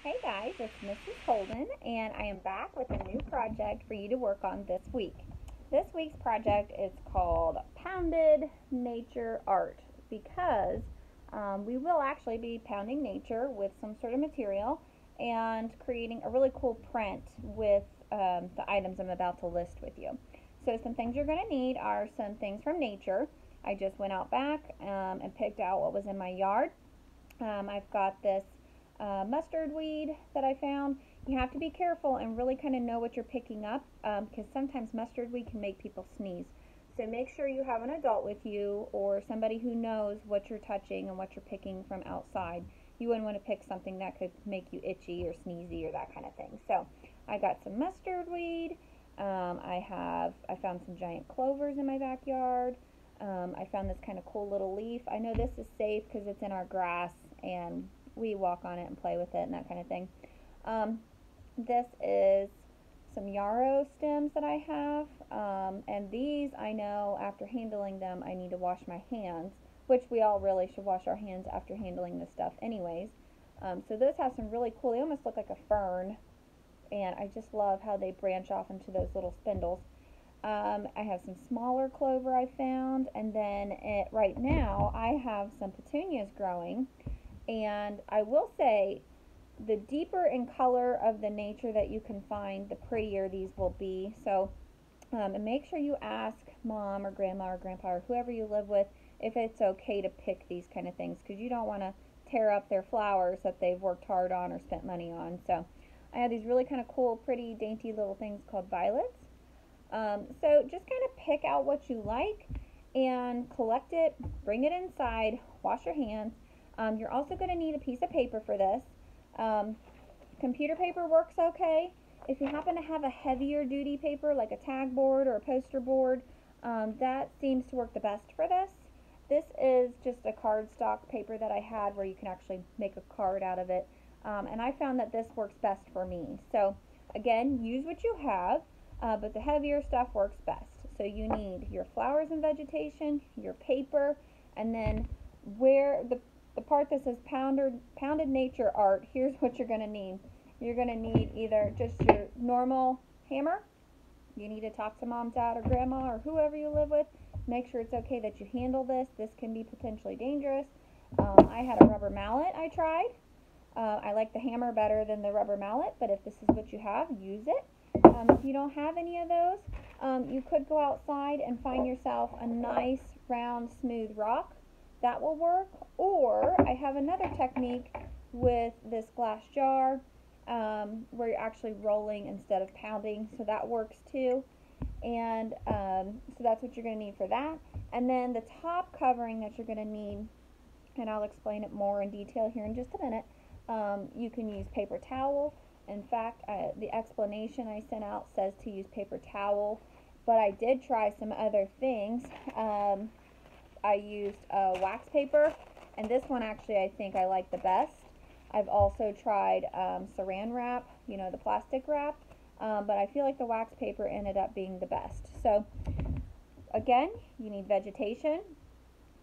Hey guys, it's Mrs. Holden, and I am back with a new project for you to work on this week. This week's project is called Pounded Nature Art because we will actually be pounding nature with some sort of material and creating a really cool print with the items I'm about to list with you. So some things you're going to need are some things from nature. I just went out back and picked out what was in my yard. I've got this mustard weed that I found. You have to be careful and really kind of know what you're picking up because sometimes mustard weed can make people sneeze. So make sure you have an adult with you or somebody who knows what you're touching and what you're picking from outside. You wouldn't want to pick something that could make you itchy or sneezy or that kind of thing. So I got some mustard weed. I found some giant clovers in my backyard. I found this kind of cool little leaf. I know this is safe because it's in our grass and we walk on it and play with it and that kind of thing. This is some yarrow stems that I have, and these I know after handling them I need to wash my hands, which we all really should wash our hands after handling this stuff anyways. So those have some really cool, they almost look like a fern, and I just love how they branch off into those little spindles. I have some smaller clover I found, and then right now I have some petunias growing. And I will say, the deeper in color of the nature that you can find, the prettier these will be. So, and make sure you ask mom or grandma or grandpa or whoever you live with if it's okay to pick these kind of things, because you don't want to tear up their flowers that they've worked hard on or spent money on. So I have these really kind of cool, pretty, dainty little things called violets. So just kind of pick out what you like and collect it, bring it inside, wash your hands. You're also going to need a piece of paper for this. Computer paper works okay. If you happen to have a heavier duty paper like a tag board or a poster board, that seems to work the best for this. This is just a cardstock paper that I had where you can actually make a card out of it. And I found that this works best for me. So again, use what you have, but the heavier stuff works best. So you need your flowers and vegetation, your paper, and then where the part that says pounded nature art, here's what you're going to need. You're going to need either just your normal hammer. You need to talk to mom, dad, or grandma, or whoever you live with. Make sure it's okay that you handle this. This can be potentially dangerous. I had a rubber mallet I tried. I like the hammer better than the rubber mallet, but if this is what you have, use it. If you don't have any of those, you could go outside and find yourself a nice, round, smooth rock. That will work. Or I have another technique with this glass jar where you're actually rolling instead of pounding, so that works too. And so that's what you're going to need for that. And then the top covering that you're going to need, and I'll explain it more in detail here in just a minute, you can use paper towel. In fact, the explanation I sent out says to use paper towel, but I did try some other things. I used wax paper, and this one actually I think I like the best. I've also tried saran wrap, you know, the plastic wrap, but I feel like the wax paper ended up being the best. So again, you need vegetation,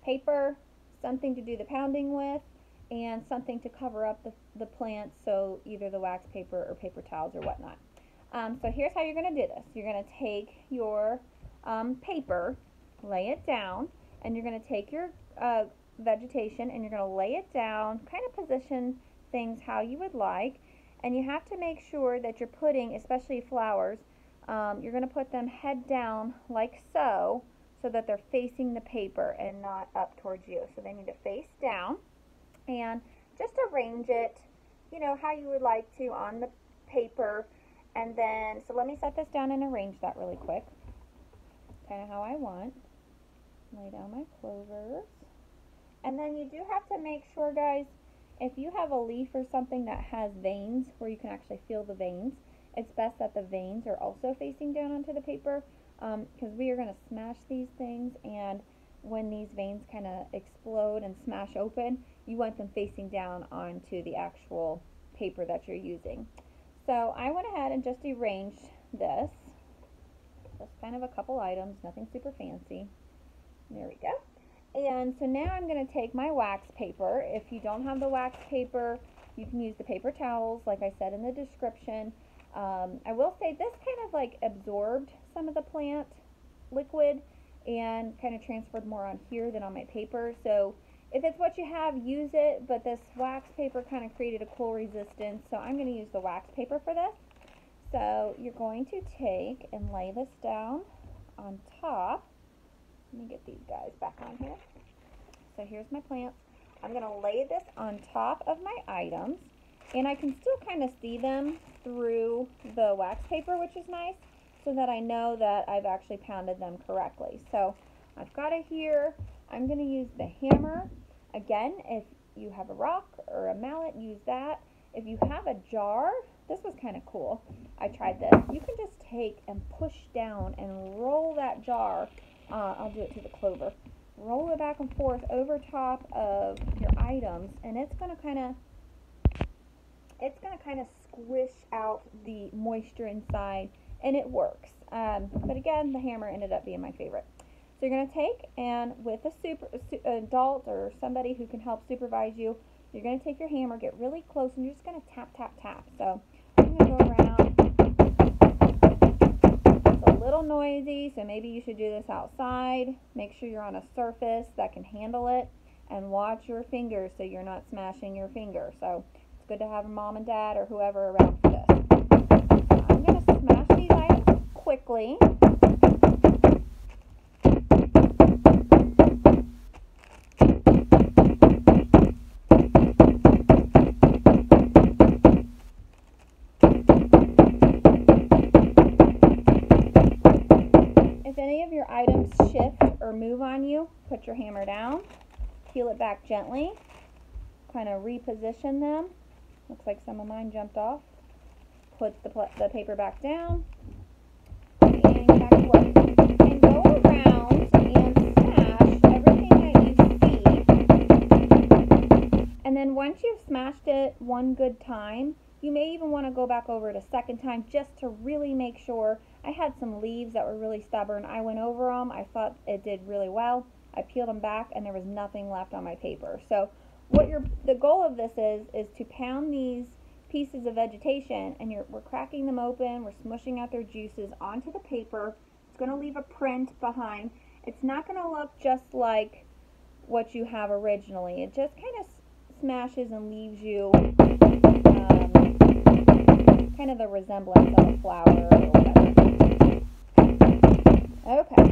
paper, something to do the pounding with, and something to cover up the plants, so either the wax paper or paper towels or whatnot. So here's how you're going to do this. You're going to take your paper, lay it down, and you're going to take your vegetation and you're going to lay it down, kind of position things how you would like, and you have to make sure that you're putting, especially flowers, you're going to put them head down like so that they're facing the paper and not up towards you. So they need to face down, and just arrange it, you know, how you would like to on the paper. And then, so let me set this down and arrange that really quick, kind of how I want. Lay down my clovers. And then you do have to make sure, guys, if you have a leaf or something that has veins where you can actually feel the veins, it's best that the veins are also facing down onto the paper, because we are going to smash these things, and when these veins kind of explode and smash open, you want them facing down onto the actual paper that you're using. So I went ahead and just arranged this. Just kind of a couple items, nothing super fancy. There we go. And so now I'm going to take my wax paper. If you don't have the wax paper, You can use the paper towels, like I said in the description. I will say this kind of like absorbed some of the plant liquid and kind of transferred more on here than on my paper. So if it's what you have, use it, but this wax paper kind of created a cool resistance, so I'm going to use the wax paper for this. So you're going to take and lay this down on top. Let me get these guys back on here. So here's my plants. I'm going to lay this on top of my items, and I can still kind of see them through the wax paper, which is nice, so that I know that I've actually pounded them correctly. So I've got it here. I'm going to use the hammer. Again, if you have a rock or a mallet, use that. If you have a jar, this was kind of cool. I tried this. You can just take and push down and roll that jar. I'll do it to the clover. Roll it back and forth over top of your items, and it's going to kind of squish out the moisture inside, and it works. But again, the hammer ended up being my favorite. So you're going to take, and with a adult or somebody who can help supervise you, you're going to take your hammer, get really close, and you're just going to tap, tap, tap. So I'm going to go around. It's a little noisy, so maybe you should do this outside. Make sure you're on a surface that can handle it, and watch your fingers so you're not smashing your finger. So it's good to have a mom and dad or whoever around for this. So I'm going to smash these items quickly. If any of your items shift or move on you, put your hammer down, peel it back gently, kind of reposition them. Looks like some of mine jumped off. Put the paper back down, and get back to work. And go around and smash everything that you see. And then once you've smashed it one good time, you may even want to go back over it a second time just to really make sure. I had some leaves that were really stubborn. I went over them. I thought it did really well. I peeled them back, and there was nothing left on my paper. So the goal of this is to pound these pieces of vegetation, and we're cracking them open. We're smushing out their juices onto the paper. It's going to leave a print behind. It's not going to look just like what you have originally. It just kind of smashes and leaves you kind of the resemblance of a flower or whatever. Okay.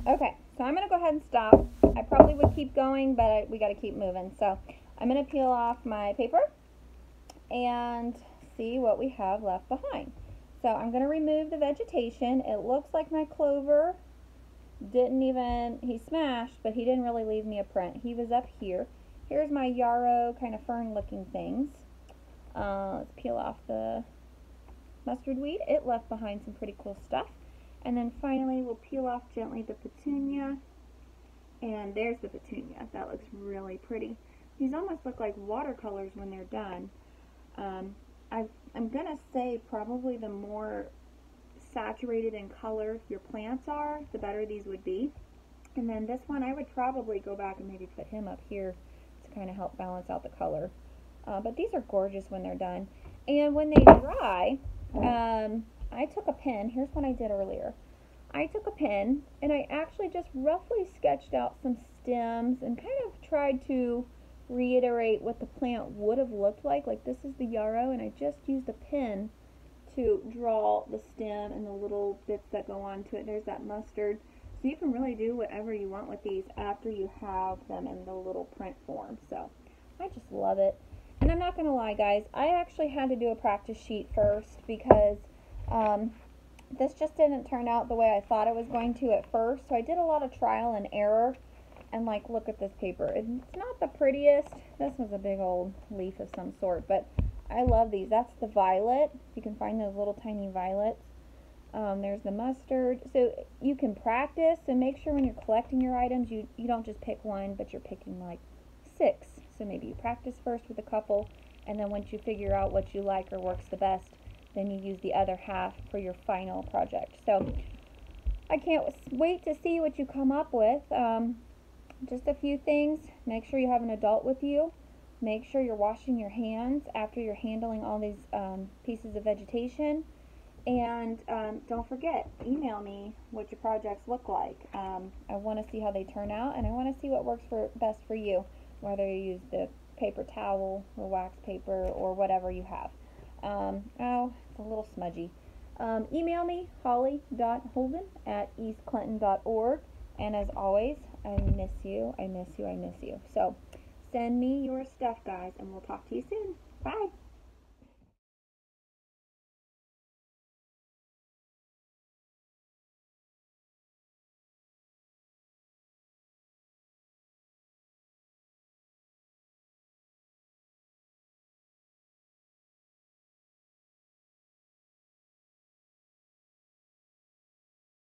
Okay, so I'm going to go ahead and stop. I probably would keep going, but we got to keep moving. So I'm going to peel off my paper and see what we have left behind. So I'm going to remove the vegetation. It looks like my clover he smashed, but he didn't really leave me a print. He was up here. Here's my yarrow kind of fern looking things. Let's peel off the mustard weed. It left behind some pretty cool stuff. And then finally we'll peel off gently the petunia. And there's the petunia. That looks really pretty. These almost look like watercolors when they're done. I'm going to say probably the more saturated in color your plants are, the better these would be. And then this one, I would probably go back and maybe put him up here to kind of help balance out the color. But these are gorgeous when they're done. And when they dry, I took a pen. Here's what I did earlier. I took a pen and I actually just roughly sketched out some stems and kind of tried to reiterate what the plant would have looked like. Like this is the yarrow, and I just used a pen to draw the stem and the little bits that go onto it. There's that mustard. So you can really do whatever you want with these after you have them in the little print form. So I just love it. And I'm not going to lie, guys, I actually had to do a practice sheet first because this just didn't turn out the way I thought it was going to at first. So I did a lot of trial and error. And like, look at this paper. It's not the prettiest. This was a big old leaf of some sort, but I love these. That's the violet. You can find those little tiny violets. There's the mustard. So you can practice and make sure when you're collecting your items, you don't just pick one, but you're picking like 6. So maybe you practice first with a couple, and then once you figure out what you like or works the best, then you use the other half for your final project. So I can't wait to see what you come up with. Just a few things. Make sure you have an adult with you. Make sure you're washing your hands after you're handling all these pieces of vegetation. And don't forget, email me what your projects look like. I want to see how they turn out, and I want to see what works best for you, whether you use the paper towel or wax paper or whatever you have. Oh, it's a little smudgy. Email me, holly.holden@eastclinton.org. And as always, I miss you, I miss you, I miss you. So send me your stuff, guys, and we'll talk to you soon. Bye.